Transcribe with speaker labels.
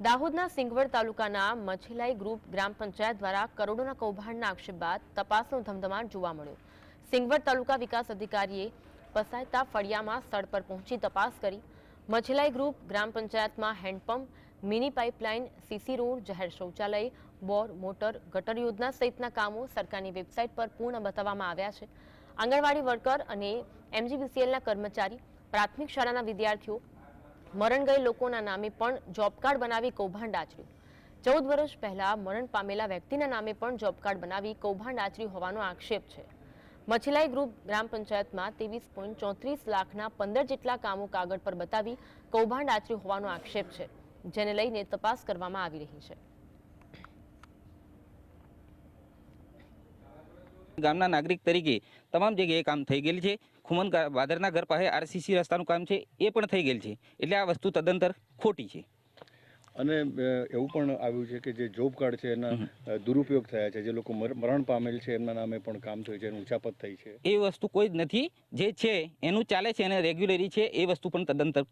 Speaker 1: દાહોદના સિંગવડ તાલુકાના મછીલાઈ ગ્રુપ ગ્રામ પંચાયત દ્વારા કરોડોના કૌભાંડના આક્ષેપ બાદ તપાસનો ધમધમાટ જોવા મળ્યો. સિંગવડ તાલુકા વિકાસ અધિકારીએ પસાયતા ફળિયામાં સ્થળ પર પહોંચી તપાસ કરી. મછીલાઈ ગ્રુપ ગ્રામ પંચાયતમાં hand pump, mini pipeline, CC road, જાહેર શૌચાલય, બોર, મોટર, ગટર યોજના સહિતના કામો સરકારની વેબસાઇટ પર પૂર્ણ બતાવવામાં આવ્યા છે. આંગણવાડી વર્કર અને MGVCLના કર્મચારી, પ્રાથમિક શાળાના વિદ્યાર્થીઓ, મરણ ગયેલ લોકોના નામે પણ જોબ કાર્ડ બનાવી કૌભાંડ આચર્યું. 14 વર્ષ પહેલા મરણ પામેલા વ્યક્તિના નામે પણ જોબ કાર્ડ બનાવી કૌભાંડ આચર્યું હોવાનો આક્ષેપ છે. મછીલાઈ ગ્રુપ ગ્રામ પંચાયતમાં 23.34 લાખના 15 જેટલા કામો કાગળ પર બતાવી કૌભાંડ આચર્યું હોવાનો આક્ષેપ છે, જેને લઈને તપાસ કરવામાં આવી રહી છે.
Speaker 2: ગામના નાગરિક તરીકે તમામ જગ્યાએ કામ થઈ ગયેલ છે. ખુમન બાદરના ઘર પાસે RCC રસ્તાનું કામ છે, એ પણ થઈ ગયેલ છે. એટલે આ વસ્તુ તદ્દનતર ખોટી છે.
Speaker 3: અને એવું પણ આવ્યું છે કે જે જોબ કાર્ડ છે એના દુરુપયોગ થયા છે, જે લોકો મરણ પામેલ છે એમના નામે પણ કામ થયું છે, એનું ઉચાપત થઈ છે.
Speaker 2: એ વસ્તુ કોઈ જ નથી. જે છે એનું ચાલે છે અને રેગ્યુલરી છે, એ વસ્તુ પણ તદ્દનતર